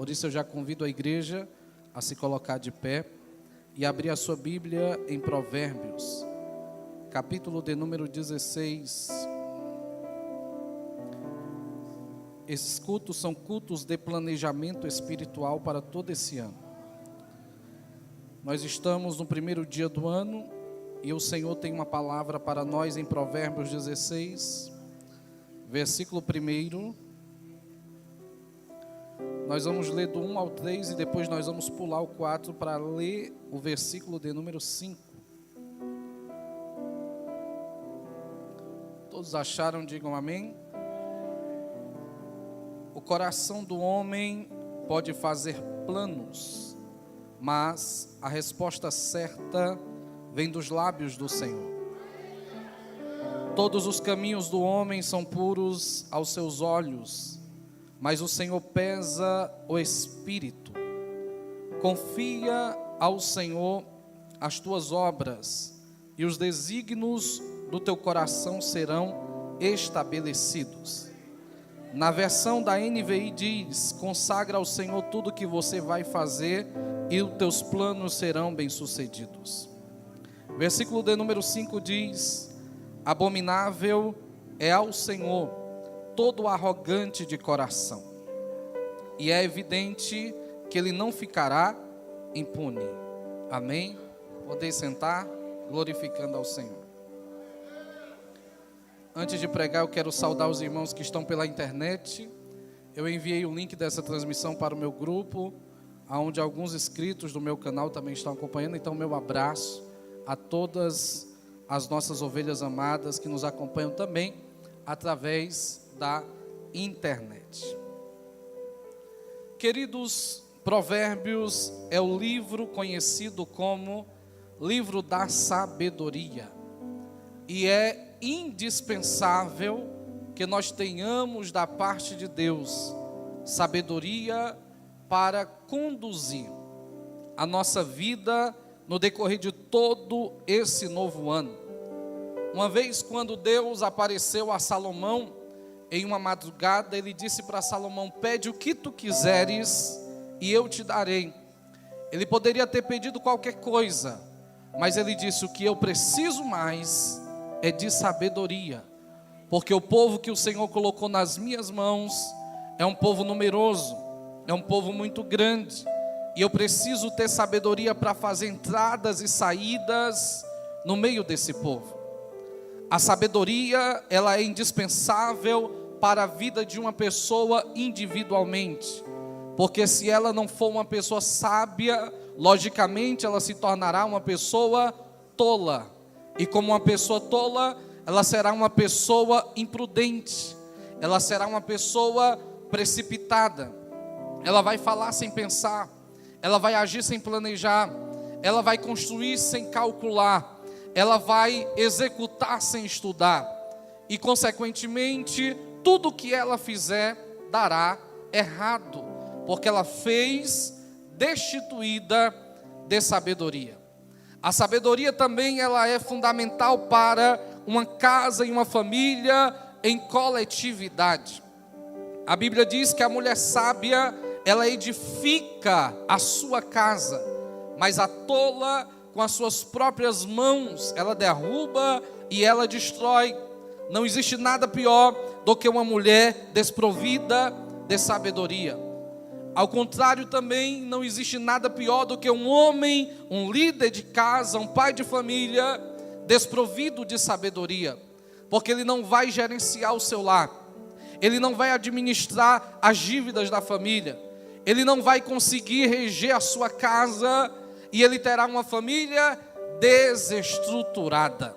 Por isso eu já convido a igreja a se colocar de pé e abrir a sua Bíblia em Provérbios, capítulo de número 16. Esses cultos são cultos de planejamento espiritual para todo esse ano. Nós estamos no primeiro dia do ano e o Senhor tem uma palavra para nós em Provérbios 16, versículo 1. Nós vamos ler do 1 ao 3 e depois nós vamos pular o 4 para ler o versículo de número 5. Todos acharam? Digam amém. O coração do homem pode fazer planos, mas a resposta certa vem dos lábios do Senhor. Todos os caminhos do homem são puros aos seus olhos, mas o Senhor pesa o espírito. Confia ao Senhor as tuas obras, e os desígnios do teu coração serão estabelecidos. Na versão da NVI diz: consagra ao Senhor tudo que você vai fazer e os teus planos serão bem-sucedidos. Versículo de número 5 diz: abominável é ao Senhor todo arrogante de coração, e é evidente que ele não ficará impune. Amém? Podeis sentar, glorificando ao Senhor. Antes de pregar, eu quero saudar os irmãos que estão pela internet. Eu enviei o link dessa transmissão para o meu grupo, onde alguns inscritos do meu canal também estão acompanhando. Então, meu abraço a todas as nossas ovelhas amadas que nos acompanham também através da internet. Queridos, Provérbios é o livro conhecido como livro da sabedoria, e é indispensável que nós tenhamos da parte de Deus sabedoria para conduzir a nossa vida no decorrer de todo esse novo ano. Uma vez, quando Deus apareceu a Salomão em uma madrugada, ele disse para Salomão: pede o que tu quiseres e eu te darei. Ele poderia ter pedido qualquer coisa, mas ele disse: o que eu preciso mais é de sabedoria, porque o povo que o Senhor colocou nas minhas mãos é um povo numeroso, é um povo muito grande, e eu preciso ter sabedoria para fazer entradas e saídas no meio desse povo. A sabedoria, ela é indispensável para a vida de uma pessoa individualmente, porque se ela não for uma pessoa sábia, logicamente ela se tornará uma pessoa tola. E como uma pessoa tola, ela será uma pessoa imprudente, ela será uma pessoa precipitada, ela vai falar sem pensar, ela vai agir sem planejar, ela vai construir sem calcular, ela vai executar sem estudar, e consequentemente, tudo que ela fizer dará errado, porque ela fez destituída de sabedoria. A sabedoria também ela é fundamental para uma casa e uma família em coletividade. A Bíblia diz que a mulher sábia, ela edifica a sua casa, mas a tola, com as suas próprias mãos, ela derruba e ela destrói. Não existe nada pior do que uma mulher desprovida de sabedoria. Ao contrário também, não existe nada pior do que um homem, um líder de casa, um pai de família, desprovido de sabedoria, porque ele não vai gerenciar o seu lar, ele não vai administrar as dívidas da família, ele não vai conseguir reger a sua casa, e ele terá uma família desestruturada.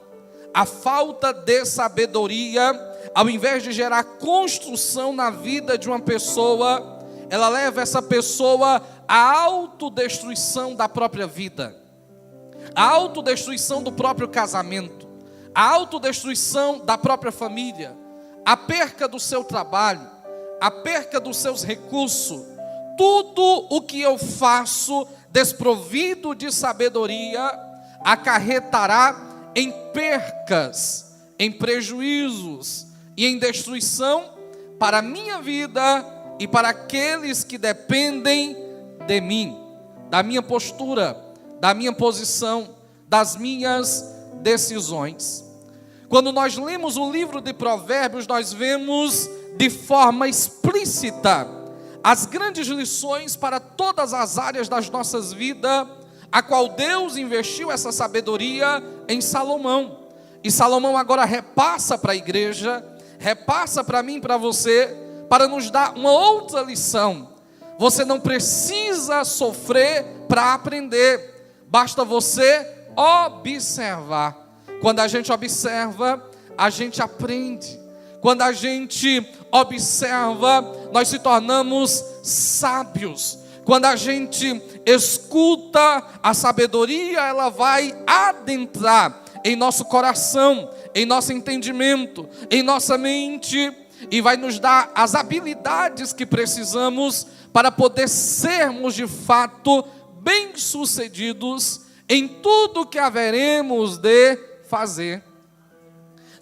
A falta de sabedoria, ao invés de gerar construção na vida de uma pessoa, ela leva essa pessoa à autodestruição da própria vida, à autodestruição do próprio casamento, à autodestruição da própria família, à perca do seu trabalho, à perca dos seus recursos. Tudo o que eu faço desprovido de sabedoria acarretará em percas, em prejuízos e em destruição para a minha vida e para aqueles que dependem de mim, da minha postura, da minha posição, das minhas decisões. Quando nós lemos o livro de Provérbios, nós vemos de forma explícita as grandes lições para todas as áreas das nossas vidas, a qual Deus investiu essa sabedoria em Salomão. E Salomão agora repassa para a igreja, repassa para mim e para você, para nos dar uma outra lição. Você não precisa sofrer para aprender, basta você observar. Quando a gente observa, a gente aprende. Quando a gente observa, nós se tornamos sábios. Quando a gente escuta, a sabedoria, ela vai adentrar em nosso coração, em nosso entendimento, em nossa mente, e vai nos dar as habilidades que precisamos para poder sermos de fato bem-sucedidos em tudo que haveremos de fazer.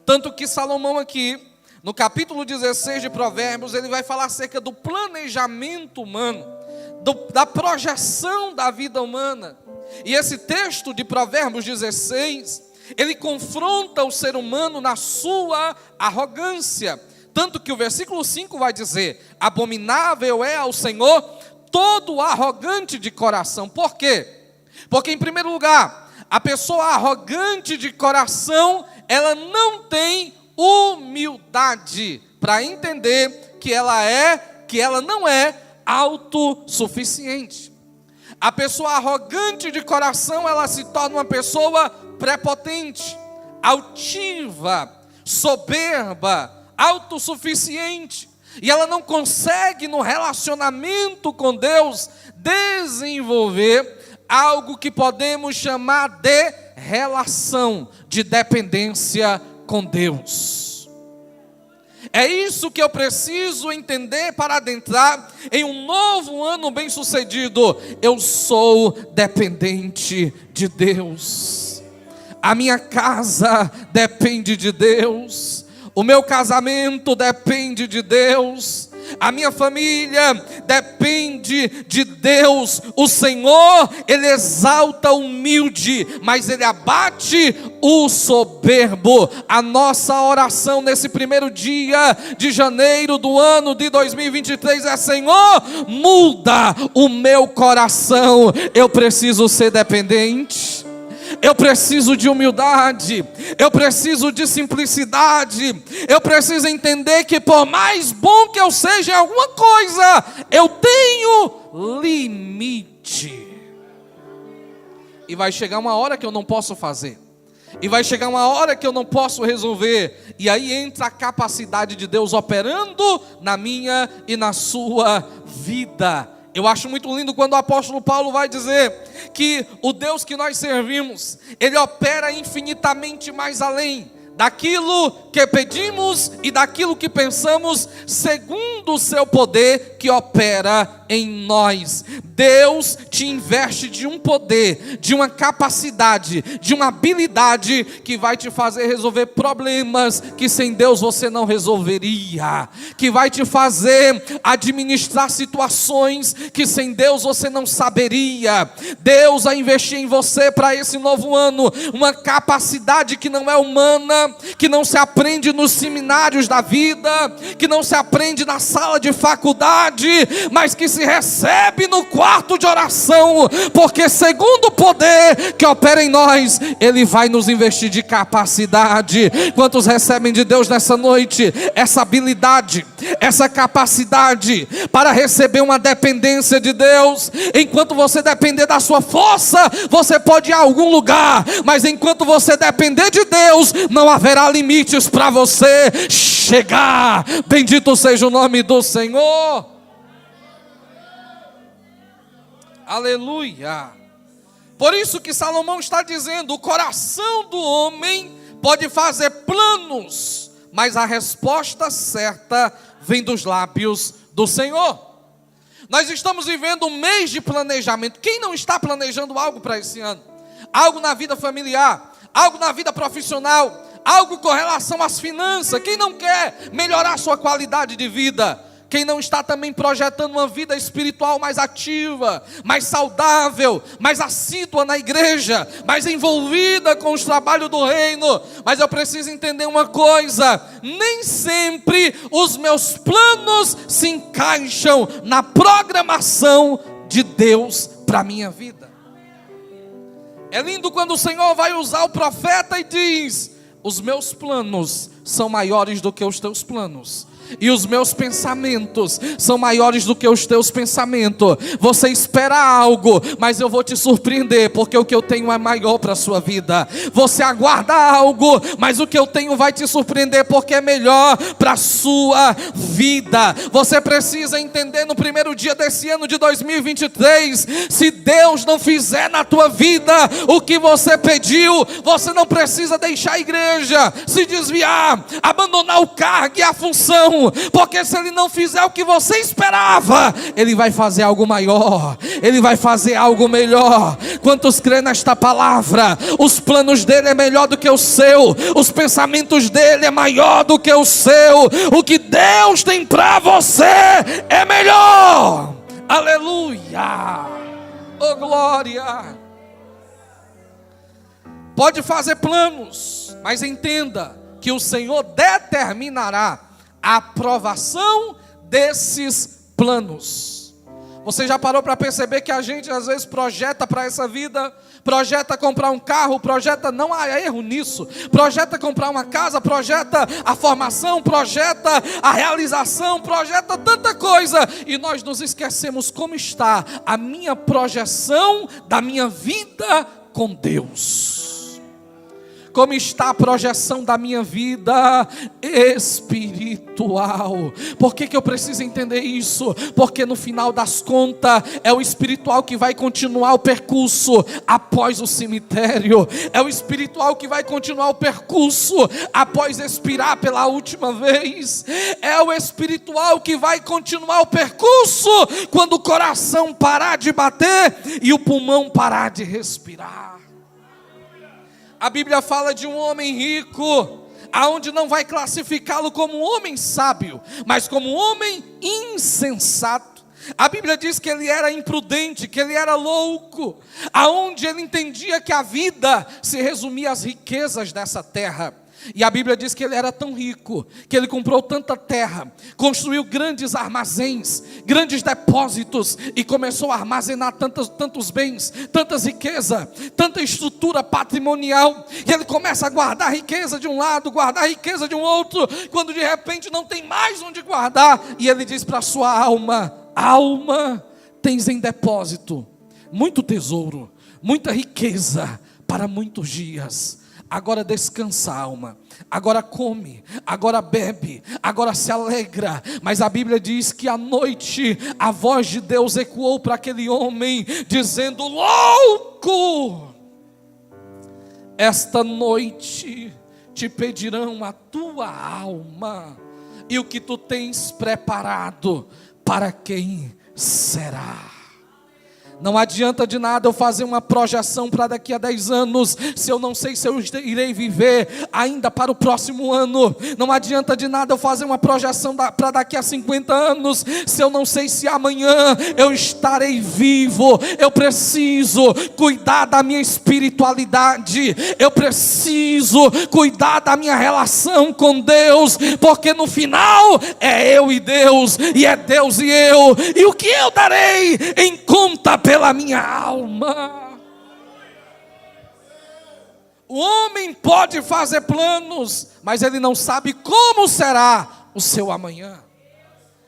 Tanto que Salomão aqui, no capítulo 16 de Provérbios, ele vai falar acerca do planejamento humano, da projeção da vida humana. E esse texto de Provérbios 16, ele confronta o ser humano na sua arrogância. Tanto que o versículo 5 vai dizer: abominável é ao Senhor todo arrogante de coração. Por quê? Porque, em primeiro lugar, a pessoa arrogante de coração, ela não tem humildade para entender que ela não é autossuficiente. A pessoa arrogante de coração, ela se torna uma pessoa prepotente, altiva, soberba, autossuficiente, e ela não consegue no relacionamento com Deus desenvolver algo que podemos chamar de relação de dependência com Deus. É isso que eu preciso entender para adentrar em um novo ano bem-sucedido. Eu sou dependente de Deus. A minha casa depende de Deus. O meu casamento depende de Deus. A minha família depende de Deus. O Senhor, Ele exalta o humilde, mas Ele abate o soberbo. A nossa oração nesse primeiro dia de janeiro do ano de 2023 é: Senhor, muda o meu coração. Eu preciso ser dependente. Eu preciso de humildade, eu preciso de simplicidade, eu preciso entender que por mais bom que eu seja em alguma coisa, eu tenho limite. E vai chegar uma hora que eu não posso fazer, e vai chegar uma hora que eu não posso resolver, e aí entra a capacidade de Deus operando na minha e na sua vida. Eu acho muito lindo quando o apóstolo Paulo vai dizer que o Deus que nós servimos, Ele opera infinitamente mais além daquilo que pedimos e daquilo que pensamos, segundo o seu poder que opera em nós. Deus te investe de um poder, de uma capacidade, de uma habilidade que vai te fazer resolver problemas que sem Deus você não resolveria, que vai te fazer administrar situações que sem Deus você não saberia. Deus vai investir em você para esse novo ano uma capacidade que não é humana, que não se aprende nos seminários da vida, que não se aprende na sala de faculdade, mas que se recebe no quarto de oração, porque segundo o poder que opera em nós, Ele vai nos investir de capacidade. Quantos recebem de Deus nessa noite essa habilidade, essa capacidade para receber uma dependência de Deus? Enquanto você depender da sua força, você pode ir a algum lugar, mas enquanto você depender de Deus, não haverá limites para você chegar. Bendito seja o nome do Senhor. Aleluia. Por isso que Salomão está dizendo: o coração do homem pode fazer planos, mas a resposta certa vem dos lábios do Senhor. Nós estamos vivendo um mês de planejamento. Quem não está planejando algo para esse ano? Algo na vida familiar, algo na vida profissional, algo com relação às finanças. Quem não quer melhorar sua qualidade de vida? Quem não está também projetando uma vida espiritual mais ativa, mais saudável, mais assídua na igreja, mais envolvida com os trabalhos do reino. Mas eu preciso entender uma coisa: nem sempre os meus planos se encaixam na programação de Deus para a minha vida. É lindo quando o Senhor vai usar o profeta e diz: os meus planos são maiores do que os teus planos, e os meus pensamentos são maiores do que os teus pensamentos. Você espera algo, mas eu vou te surpreender, porque o que eu tenho é maior para a sua vida. Você aguarda algo, mas o que eu tenho vai te surpreender, porque é melhor para a sua vida. Você precisa entender no primeiro dia desse ano de 2023, se Deus não fizer na tua vida o que você pediu, você não precisa deixar a igreja, se desviar, abandonar o cargo e a função, porque se Ele não fizer o que você esperava, Ele vai fazer algo maior, Ele vai fazer algo melhor. Quantos creem nesta palavra? Os planos dEle é melhor do que o seu, os pensamentos dEle é maior do que o seu. O que Deus tem para você é melhor. Aleluia, oh glória. Pode fazer planos, mas entenda que o Senhor determinará a aprovação desses planos. Você já parou para perceber que a gente às vezes projeta para essa vida, projeta comprar um carro, projeta, não há erro nisso, projeta comprar uma casa, projeta a formação, projeta a realização, projeta tanta coisa, e nós nos esquecemos como está a minha projeção da minha vida com Deus. Como está a projeção da minha vida espiritual? Por que eu preciso entender isso? Porque no final das contas, é o espiritual que vai continuar o percurso após o cemitério. É o espiritual que vai continuar o percurso após expirar pela última vez. É o espiritual que vai continuar o percurso quando o coração parar de bater e o pulmão parar de respirar. A Bíblia fala de um homem rico, aonde não vai classificá-lo como um homem sábio, mas como um homem insensato. A Bíblia diz que ele era imprudente, que ele era louco, aonde ele entendia que a vida se resumia às riquezas dessa terra. E a Bíblia diz que ele era tão rico, que ele comprou tanta terra, construiu grandes armazéns, grandes depósitos, e começou a armazenar tantos bens, tantas riquezas, tanta estrutura patrimonial, e ele começa a guardar riqueza de um lado, guardar riqueza de um outro, quando de repente não tem mais onde guardar, e ele diz para a sua alma: alma, tens em depósito muito tesouro, muita riqueza para muitos dias. Agora descansa, alma, agora come, agora bebe, agora se alegra. Mas a Bíblia diz que à noite a voz de Deus ecoou para aquele homem, dizendo: louco, esta noite te pedirão a tua alma, e o que tu tens preparado, para quem será? Não adianta de nada eu fazer uma projeção para daqui a 10 anos, se eu não sei se eu irei viver ainda para o próximo ano. Não adianta de nada eu fazer uma projeção para daqui a 50 anos, se eu não sei se amanhã eu estarei vivo. Eu preciso cuidar da minha espiritualidade, eu preciso cuidar da minha relação com Deus, porque no final é eu e Deus, e é Deus e eu, e o que eu darei em conta pela minha alma? O homem pode fazer planos, mas ele não sabe como será o seu amanhã.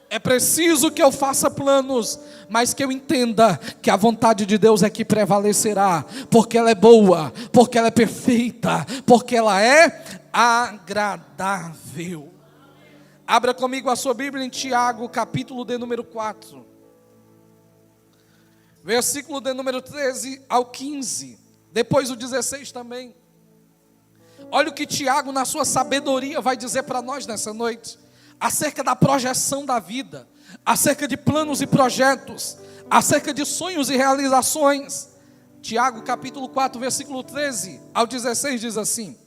É preciso que eu faça planos, mas que eu entenda que a vontade de Deus é que prevalecerá, porque ela é boa, porque ela é perfeita, porque ela é agradável. Abra comigo a sua Bíblia em Tiago, capítulo de número 4. Versículo de número 13 ao 15, depois o 16 também. Olha o que Tiago, na sua sabedoria, vai dizer para nós nessa noite, acerca da projeção da vida, acerca de planos e projetos, acerca de sonhos e realizações. Tiago capítulo 4, versículo 13 ao 16 diz assim: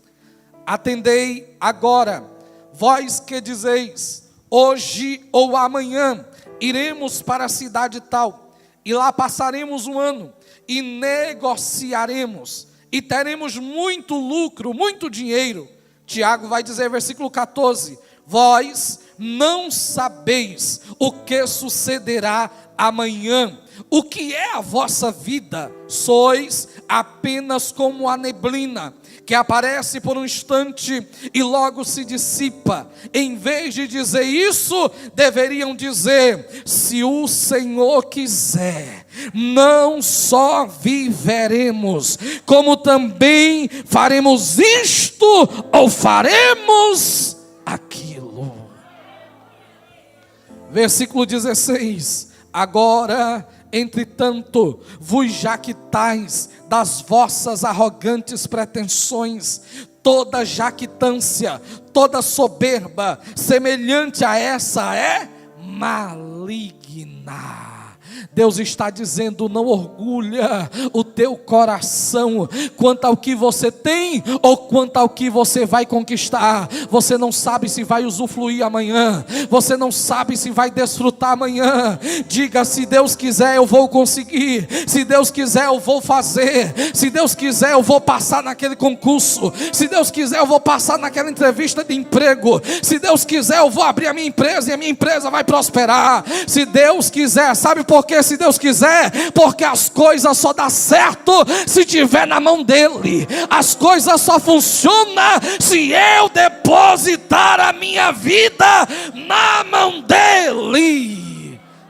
atendei agora, vós que dizeis, hoje ou amanhã iremos para a cidade tal, e lá passaremos um ano, e negociaremos, e teremos muito lucro, muito dinheiro. Tiago vai dizer, versículo 14, vós não sabeis o que sucederá amanhã. O que é a vossa vida? Sois apenas como a neblina, que aparece por um instante e logo se dissipa. Em vez de dizer isso, deveriam dizer, se o Senhor quiser, não só viveremos, como também faremos isto ou faremos aquilo. Versículo 16, agora, entretanto, vos jactais das vossas arrogantes pretensões, toda jactância, toda soberba, semelhante a essa é maligna. Deus está dizendo, não orgulha o teu coração quanto ao que você tem ou quanto ao que você vai conquistar. Você não sabe se vai usufruir amanhã, você não sabe se vai desfrutar amanhã. Diga, se Deus quiser eu vou conseguir, se Deus quiser eu vou fazer, se Deus quiser eu vou passar naquele concurso, se Deus quiser eu vou passar naquela entrevista de emprego, se Deus quiser eu vou abrir a minha empresa e a minha empresa vai prosperar. Se Deus quiser, sabe por quê? Se Deus quiser, porque as coisas só dá certo se tiver na mão dele. As coisas só funcionam se eu depositar a minha vida na mão dele.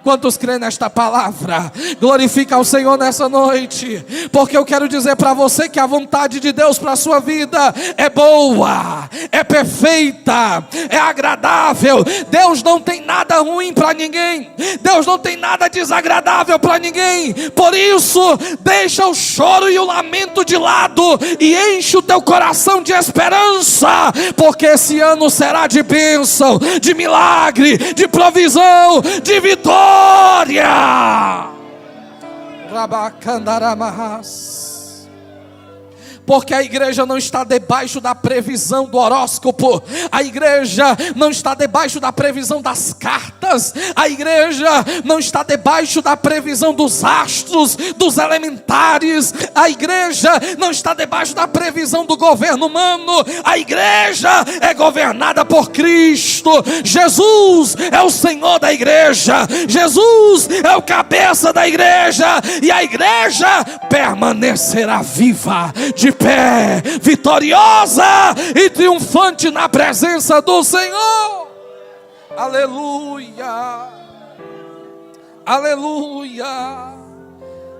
Quantos creem nesta palavra? Glorifica ao Senhor nessa noite, porque eu quero dizer para você que a vontade de Deus para a sua vida é boa, é perfeita, é agradável. Deus não tem nada ruim para ninguém, Deus não tem nada desagradável para ninguém. Por isso, deixa o choro e o lamento de lado e enche o teu coração de esperança, porque esse ano será de bênção, de milagre, de provisão, de vitória. Porque a igreja não está debaixo da previsão do horóscopo, a igreja não está debaixo da previsão das cartas, a igreja não está debaixo da previsão dos astros, dos elementares, a igreja não está debaixo da previsão do governo humano. A igreja é governada por Cristo. Jesus é o Senhor da igreja, Jesus é o cabeça da igreja, e a igreja permanecerá viva, de pé, vitoriosa e triunfante na presença do Senhor. Aleluia, aleluia.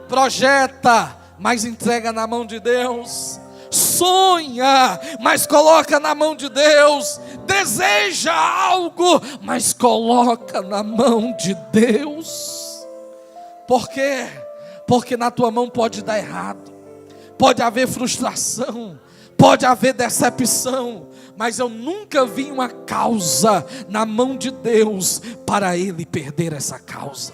Projeta, mas entrega na mão de Deus. Sonha, mas coloca na mão de Deus. Deseja algo, mas coloca na mão de Deus. Por quê? Porque na tua mão pode dar errado, pode haver frustração, pode haver decepção, mas eu nunca vi uma causa na mão de Deus para Ele perder essa causa.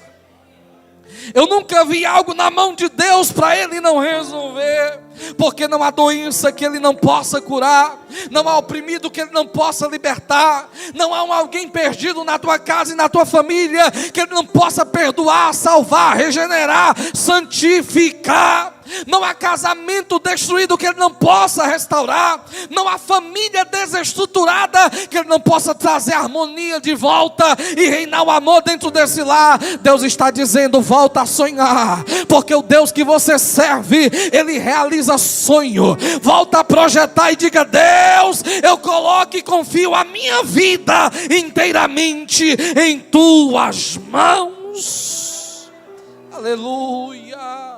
Eu nunca vi algo na mão de Deus para Ele não resolver, porque não há doença que Ele não possa curar, não há oprimido que Ele não possa libertar, não há alguém perdido na tua casa e na tua família que Ele não possa perdoar, salvar, regenerar, santificar. Não há casamento destruído que Ele não possa restaurar, não há família desestruturada que Ele não possa trazer harmonia de volta e reinar o amor dentro desse lar. Deus está dizendo, volta a sonhar, porque o Deus que você serve, Ele realiza sonho. Volta a projetar e diga, Deus, eu coloco e confio a minha vida inteiramente em tuas mãos. Aleluia.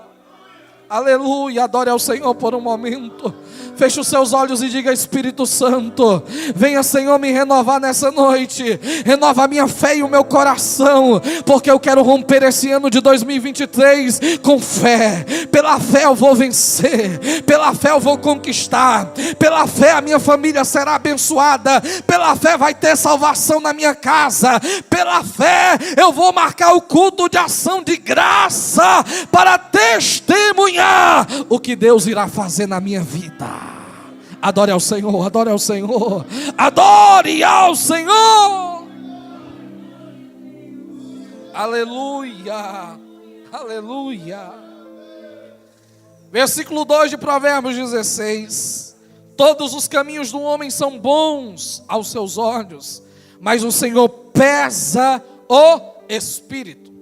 Aleluia, adore ao Senhor por um momento. Feche os seus olhos e diga, Espírito Santo, venha, Senhor, me renovar nessa noite. Renova a minha fé e o meu coração, porque eu quero romper esse ano de 2023 com fé. Pela fé eu vou vencer, pela fé eu vou conquistar, pela fé a minha família será abençoada, pela fé vai ter salvação na minha casa, pela fé eu vou marcar o culto de ação de graça para testemunhar o que Deus irá fazer na minha vida. Adore ao Senhor, adore ao Senhor, adore ao Senhor. Aleluia. Aleluia. Versículo 2 de Provérbios 16. Todos os caminhos do homem são bons aos seus olhos, mas o Senhor pesa o espírito.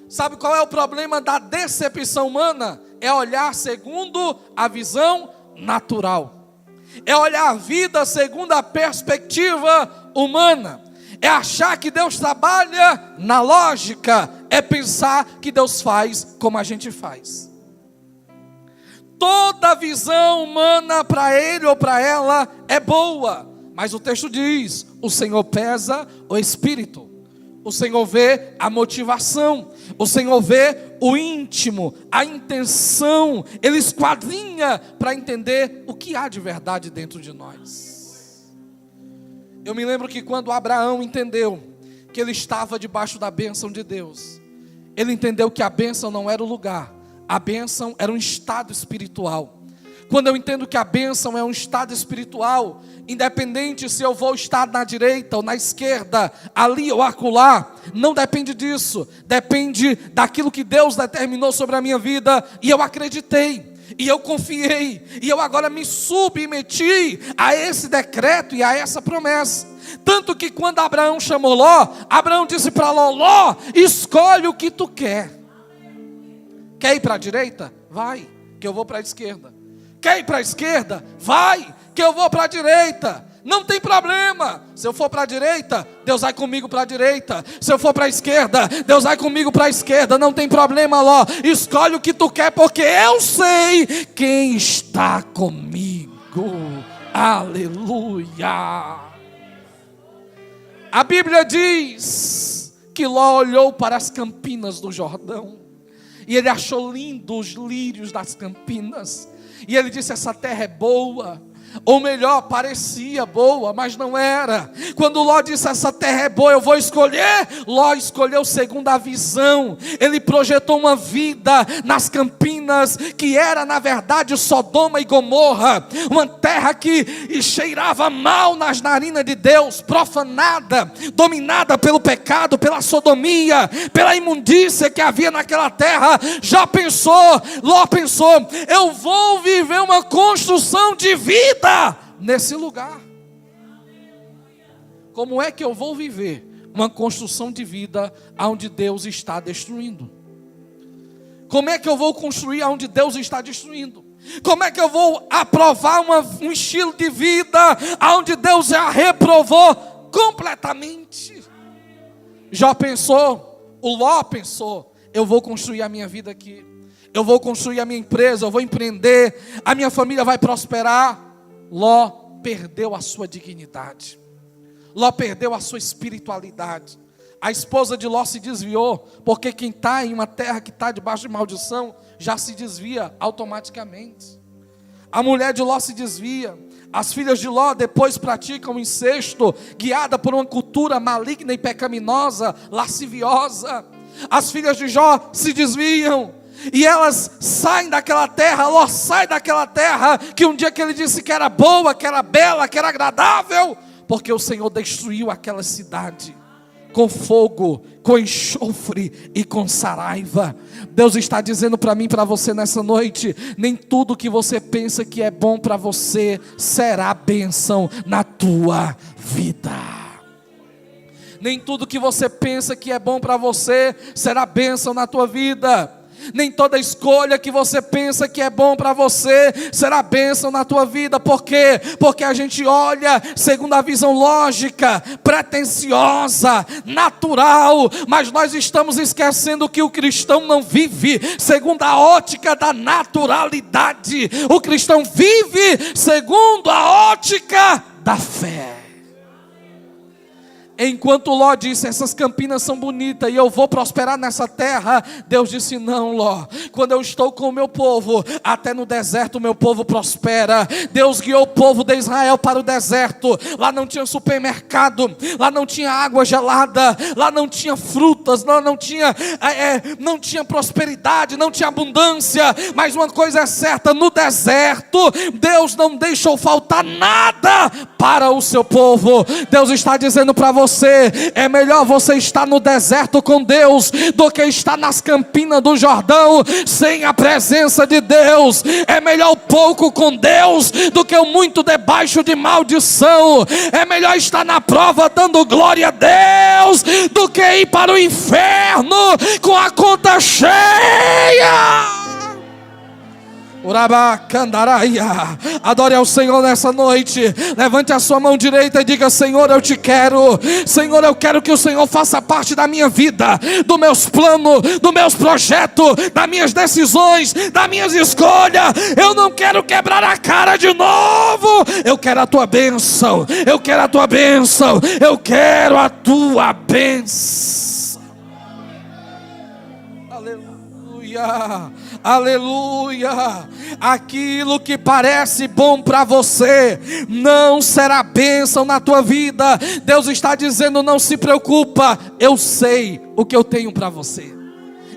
Sabe qual é o problema da decepção humana? É olhar segundo a visão natural. É olhar a vida segundo a perspectiva humana. É achar que Deus trabalha na lógica. É pensar que Deus faz como a gente faz. Toda visão humana para ele ou para ela é boa. Mas o texto diz: o Senhor pesa o espírito. O Senhor vê a motivação. O Senhor vê o íntimo, a intenção. Ele esquadrinha para entender o que há de verdade dentro de nós. Eu me lembro que quando Abraão entendeu que ele estava debaixo da bênção de Deus, ele entendeu que a bênção não era o lugar, a bênção era um estado espiritual. Quando eu entendo que a bênção é um estado espiritual, independente se eu vou estar na direita ou na esquerda, ali ou acolá, não depende disso, depende daquilo que Deus determinou sobre a minha vida, e eu acreditei, e eu confiei, e eu agora me submeti a esse decreto e a essa promessa. Tanto que quando Abraão chamou Ló, Abraão disse para Ló: Ló, escolhe o que tu quer. Quer ir para a direita? Vai, que eu vou para a esquerda. Quer ir para a esquerda? Vai, que eu vou para a direita. Não tem problema. Se eu for para a direita, Deus vai comigo para a direita. Se eu for para a esquerda, Deus vai comigo para a esquerda. Não tem problema, Ló. Escolhe o que tu quer, porque eu sei quem está comigo. Aleluia. A Bíblia diz que Ló olhou para as campinas do Jordão e ele achou lindos os lírios das campinas. E ele disse: essa terra é boa. Ou melhor, parecia boa, mas não era. Quando Ló disse: essa terra é boa, eu vou escolher, Ló escolheu segundo a visão. Ele projetou uma vida nas campinas que era na verdade Sodoma e Gomorra, uma terra que cheirava mal nas narinas de Deus, profanada, dominada pelo pecado, pela sodomia, pela imundícia que havia naquela terra. Ló pensou: eu vou viver uma construção de vida nesse lugar. Como é que eu vou viver uma construção de vida onde Deus está destruindo? Como é que eu vou construir onde Deus está destruindo? Como é que eu vou aprovar um estilo de vida onde Deus já reprovou completamente? Já pensou? O Ló pensou: eu vou construir a minha vida aqui, eu vou construir a minha empresa, eu vou empreender, a minha família vai prosperar. Ló perdeu a sua dignidade. Ló perdeu a sua espiritualidade. A esposa de Ló se desviou, porque quem está em uma terra que está debaixo de maldição, já se desvia automaticamente. A mulher de Ló se desvia. As filhas de Ló depois praticam incesto, guiada por uma cultura maligna e pecaminosa, lasciviosa. As filhas de Jó se desviam. E elas saem daquela terra. Ló sai daquela terra que um dia que ele disse que era boa, que era bela, que era agradável, porque o Senhor destruiu aquela cidade com fogo, com enxofre e com saraiva. Deus está dizendo para mim e para você nessa noite: nem tudo que você pensa que é bom para você será bênção na tua vida. Nem tudo que você pensa que é bom para você será bênção na tua vida. Nem toda escolha que você pensa que é bom para você será bênção na tua vida. Por quê? Porque a gente olha segundo a visão lógica, pretensiosa, natural, mas nós estamos esquecendo que o cristão não vive segundo a ótica da naturalidade. O cristão vive segundo a ótica da fé. Enquanto Ló disse: essas campinas são bonitas e eu vou prosperar nessa terra, Deus disse: não, Ló, quando eu estou com o meu povo, até no deserto o meu povo prospera. Deus guiou o povo de Israel para o deserto. Lá não tinha supermercado, lá não tinha água gelada, lá não tinha frutas, lá não tinha prosperidade, não tinha abundância. Mas uma coisa é certa: no deserto Deus não deixou faltar nada para o seu povo. Deus está dizendo para você: você: é melhor você estar no deserto com Deus do que estar nas campinas do Jordão sem a presença de Deus. É melhor o pouco com Deus do que o muito debaixo de maldição. É melhor estar na prova dando glória a Deus do que ir para o inferno com a conta cheia. Adore ao Senhor nessa noite. Levante a sua mão direita e diga: Senhor, eu te quero. Senhor, eu quero que o Senhor faça parte da minha vida, dos meus planos, dos meus projetos, das minhas decisões, das minhas escolhas. Eu não quero quebrar a cara de novo. Eu quero a tua bênção. Eu quero a tua bênção. Eu quero a tua bênção. Aleluia. Aleluia. Aquilo que parece bom para você não será bênção na tua vida. Deus está dizendo: não se preocupa, eu sei o que eu tenho para você.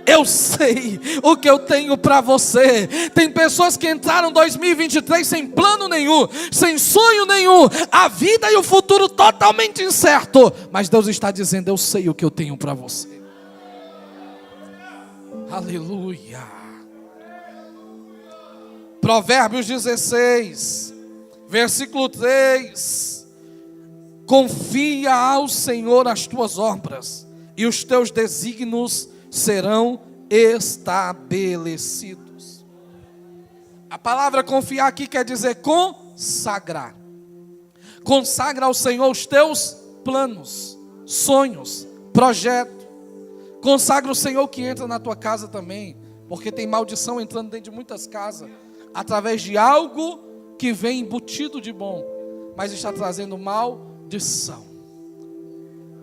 Eu sei o que eu tenho para você. Tem pessoas que entraram em 2023 sem plano nenhum, sem sonho nenhum, a vida e o futuro totalmente incerto, mas Deus está dizendo: eu sei o que eu tenho para você. Aleluia. Provérbios 16, versículo 3: confia ao Senhor as tuas obras, e os teus desígnios serão estabelecidos. A palavra confiar aqui quer dizer consagrar. Consagra ao Senhor os teus planos, sonhos, projetos. Consagra o Senhor que entra na tua casa também, porque tem maldição entrando dentro de muitas casas, através de algo que vem embutido de bom, mas está trazendo maldição.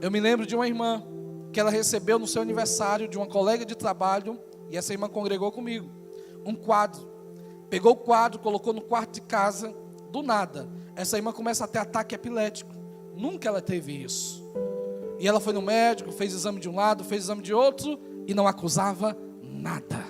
Eu me lembro de uma irmã que ela recebeu no seu aniversário de uma colega de trabalho, e essa irmã congregou comigo, um quadro. Pegou o quadro, colocou no quarto de casa. Do nada, essa irmã começa a ter ataque epilético. Nunca ela teve isso. E ela foi no médico, fez exame de um lado, fez exame de outro, e não acusava nada.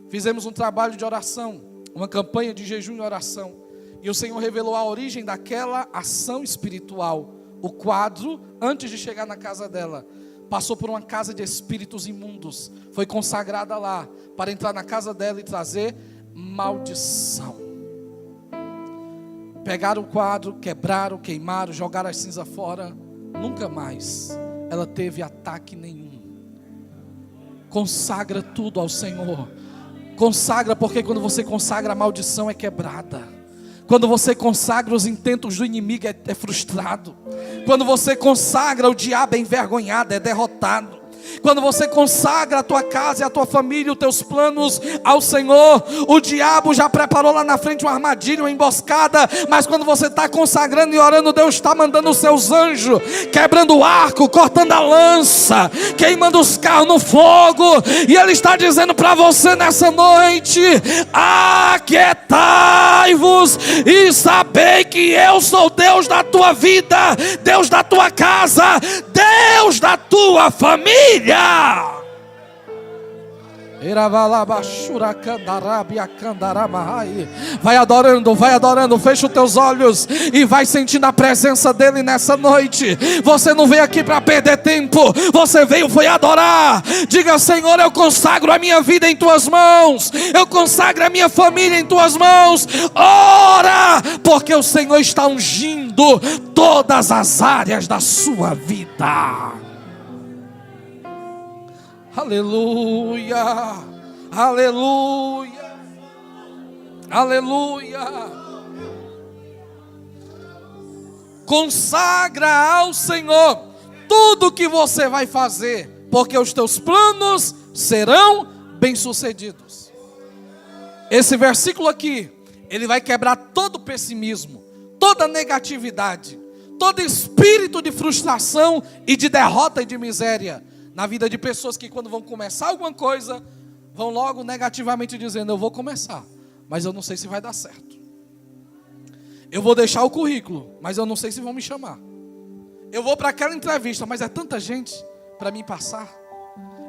Fizemos um trabalho de oração, uma campanha de jejum e oração, e o Senhor revelou a origem daquela ação espiritual. O quadro, antes de chegar na casa dela, passou por uma casa de espíritos imundos, foi consagrada lá, para entrar na casa dela e trazer maldição. Pegaram o quadro, quebraram, queimaram, jogaram as cinzas fora. Nunca mais ela teve ataque nenhum. Consagra tudo ao Senhor. Consagra, porque quando você consagra, a maldição é quebrada. Quando você consagra, os intentos do inimigo é frustrado. Quando você consagra, o diabo é envergonhado, é derrotado. Quando você consagra a tua casa e a tua família, os teus planos ao Senhor, o diabo já preparou lá na frente uma armadilha, uma emboscada, mas quando você está consagrando e orando, Deus está mandando os seus anjos, quebrando o arco, cortando a lança, queimando os carros no fogo, e Ele está dizendo para você nessa noite: aquietai-vos e sabei que eu sou Deus da tua vida, Deus da tua casa, Deus da tua família. Vai adorando, fecha os teus olhos e vai sentindo a presença dele nessa noite. Você não veio aqui para perder tempo, você veio foi adorar. Diga: Senhor, eu consagro a minha vida em tuas mãos, eu consagro a minha família em tuas mãos. Ora, porque o Senhor está ungindo todas as áreas da sua vida. Aleluia, aleluia, aleluia. Consagra ao Senhor tudo que você vai fazer, porque os teus planos serão bem-sucedidos. Esse versículo aqui, ele vai quebrar todo pessimismo, toda negatividade, todo espírito de frustração e de derrota e de miséria na vida de pessoas que, quando vão começar alguma coisa, vão logo negativamente dizendo: eu vou começar, mas eu não sei se vai dar certo. Eu vou deixar o currículo, mas eu não sei se vão me chamar. Eu vou para aquela entrevista, mas é tanta gente para mim passar.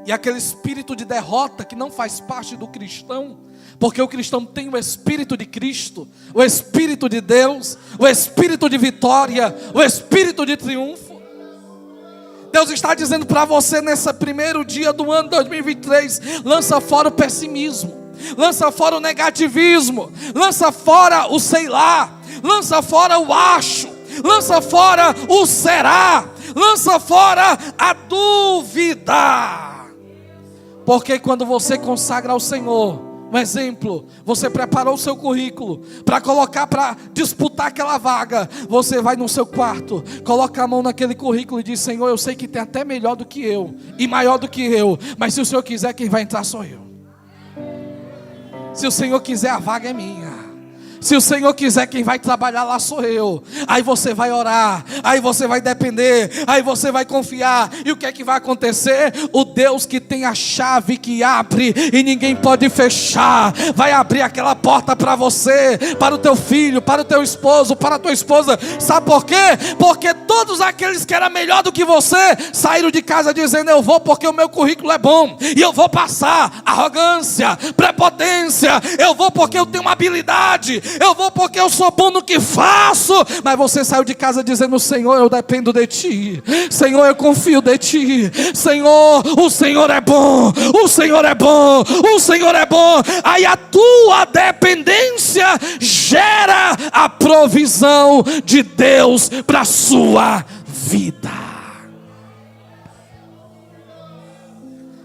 E aquele espírito de derrota que não faz parte do cristão, porque o cristão tem o Espírito de Cristo, o Espírito de Deus, o Espírito de vitória, o Espírito de triunfo. Deus está dizendo para você nesse primeiro dia do ano 2023, lança fora o pessimismo, lança fora o negativismo, lança fora o sei lá, lança fora o acho, lança fora o será, lança fora a dúvida. Porque quando você consagra ao Senhor, um exemplo, você preparou o seu currículo para colocar, para disputar aquela vaga. Você vai no seu quarto, coloca a mão naquele currículo e diz: Senhor, eu sei que tem até melhor do que eu e maior do que eu, mas se o Senhor quiser, quem vai entrar sou eu. Se o Senhor quiser, a vaga é minha. Se o Senhor quiser, quem vai trabalhar lá sou eu. Aí você vai orar, aí você vai depender, aí você vai confiar. E o que é que vai acontecer? O Deus que tem a chave que abre e ninguém pode fechar, vai abrir aquela porta para você, para o teu filho, para o teu esposo, para a tua esposa. Sabe por quê? Porque todos aqueles que eram melhor do que você saíram de casa dizendo: eu vou porque o meu currículo é bom e eu vou passar. Arrogância, prepotência, eu vou porque eu tenho uma habilidade, eu vou porque eu sou bom no que faço. Mas você saiu de casa dizendo: Senhor, eu dependo de Ti, Senhor, eu confio de Ti, Senhor, o Senhor é bom, o Senhor é bom, o Senhor é bom. Aí a tua dependência gera a provisão de Deus para a sua vida.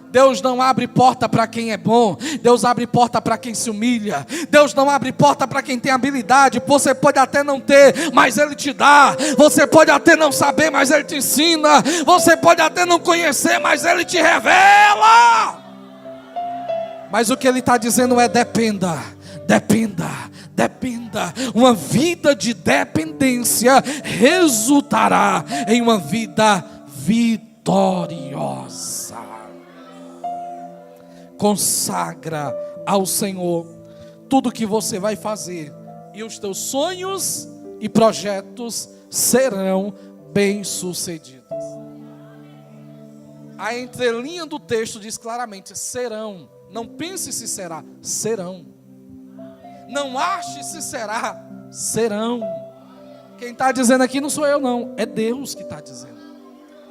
Deus não abre porta para quem é bom, Deus abre porta para quem se humilha. Deus não abre porta para quem tem habilidade. Você pode até não ter, mas Ele te dá. Você pode até não saber, mas Ele te ensina. Você pode até não conhecer, mas Ele te revela. Mas o que Ele está dizendo é: dependa, dependa, dependa. Uma vida de dependência resultará em uma vida vitoriosa. Consagra ao Senhor tudo que você vai fazer, e os teus sonhos e projetos serão bem-sucedidos. A entrelinha do texto diz claramente: serão. Não pense se será, serão. Não ache se será, serão. Quem está dizendo aqui não sou eu não, é Deus que está dizendo.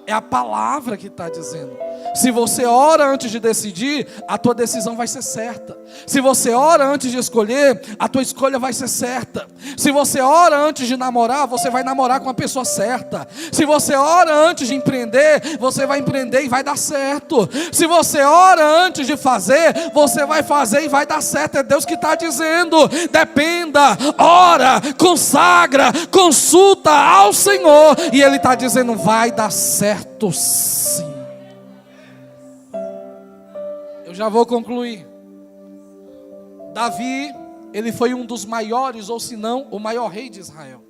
É a palavra que está dizendo. Se você ora antes de decidir, a tua decisão vai ser certa. Se você ora antes de escolher, a tua escolha vai ser certa. Se você ora antes de namorar, você vai namorar com a pessoa certa. Se você ora antes de empreender, você vai empreender e vai dar certo. Se você ora antes de fazer, você vai fazer e vai dar certo. É Deus que está dizendo: dependa, ora, consagra, consulta ao Senhor. E Ele está dizendo: vai dar certo sim. Eu já vou concluir. Davi, ele foi um dos maiores, ou se não, o maior rei de Israel.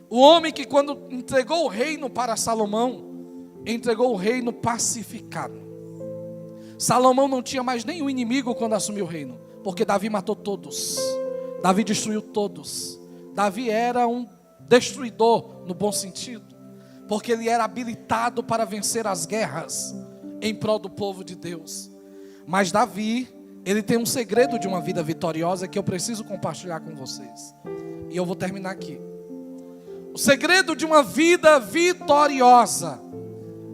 O homem que, quando entregou o reino para Salomão, entregou o reino pacificado. Salomão não tinha mais nenhum inimigo quando assumiu o reino, porque Davi matou todos. Davi destruiu todos. Davi era um destruidor no bom sentido, porque ele era habilitado para vencer as guerras em prol do povo de Deus. Mas Davi, ele tem um segredo de uma vida vitoriosa que eu preciso compartilhar com vocês. E eu vou terminar aqui. O segredo de uma vida vitoriosa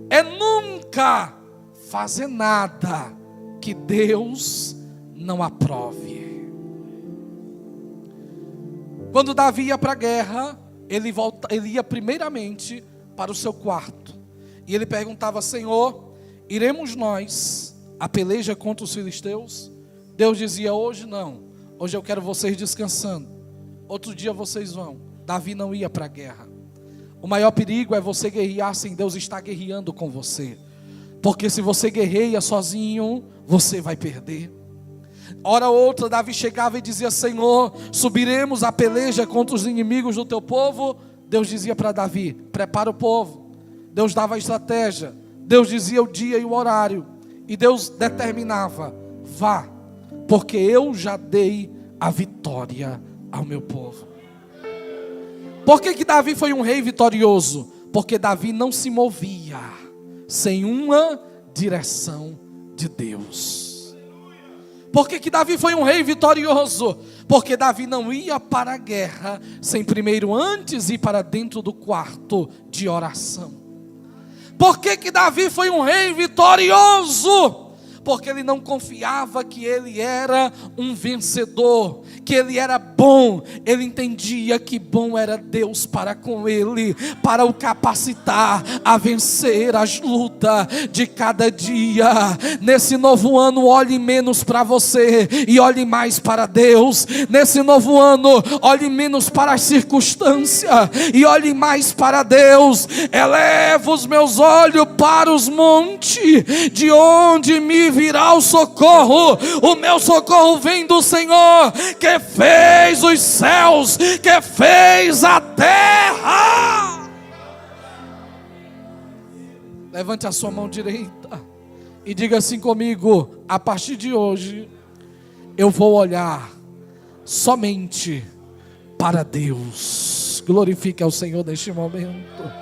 é nunca fazer nada que Deus não aprove. Quando Davi ia para a guerra, ele ia primeiramente para o seu quarto. E ele perguntava: Senhor, iremos nós a peleja contra os filisteus? Deus dizia: hoje não, hoje eu quero vocês descansando, outro dia vocês vão. Davi não ia para a guerra. O maior perigo é você guerrear sem Deus estar guerreando com você, porque se você guerreia sozinho, você vai perder. Hora outra, Davi chegava e dizia: Senhor, subiremos a peleja contra os inimigos do teu povo. Deus dizia para Davi: prepara o povo. Deus dava a estratégia, Deus dizia o dia e o horário, e Deus determinava: vá, porque eu já dei a vitória ao meu povo. Por que Davi foi um rei vitorioso? Porque Davi não se movia sem uma direção de Deus. Por que Davi foi um rei vitorioso? Porque Davi não ia para a guerra sem primeiro antes ir para dentro do quarto de oração. Por que Davi foi um rei vitorioso? Porque ele não confiava que ele era um vencedor, que ele era bom. Ele entendia que bom era Deus para com ele, para o capacitar a vencer as lutas de cada dia. Nesse novo ano, olhe menos para você e olhe mais para Deus. Nesse novo ano, olhe menos para as circunstâncias e olhe mais para Deus. Eleva os meus olhos para os montes, de onde me virá o socorro. O meu socorro vem do Senhor, que fez os céus, que fez a terra. Levante a sua mão direita e diga assim comigo: a partir de hoje eu vou olhar somente para Deus. Glorifique ao Senhor neste momento.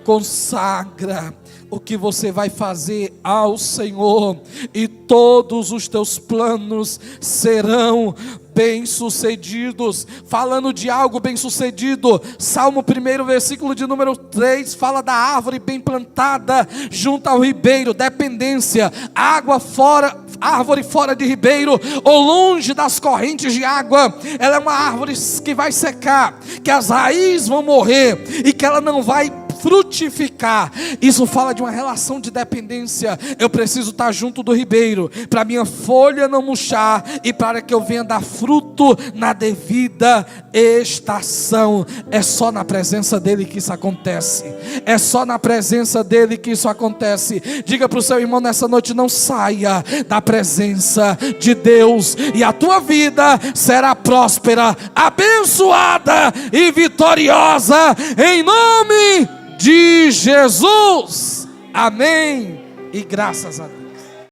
Consagra o que você vai fazer ao Senhor, e todos os teus planos serão bem-sucedidos. Falando de algo bem-sucedido, Salmo 1, versículo de número 3, fala da árvore bem plantada junto ao ribeiro. Dependência, água fora, árvore fora de ribeiro ou longe das correntes de água. Ela é uma árvore que vai secar, que as raízes vão morrer e que ela não vai frutificar. Isso fala de uma relação de dependência. Eu preciso estar junto do ribeiro para minha folha não murchar e para que eu venha dar fruto na devida estação. É só na presença dele que isso acontece. É só na presença dele que isso acontece. Diga para o seu irmão nessa noite: não saia da presença de Deus, e a tua vida será próspera, abençoada e vitoriosa, em nome de Jesus. Amém. E graças a Deus.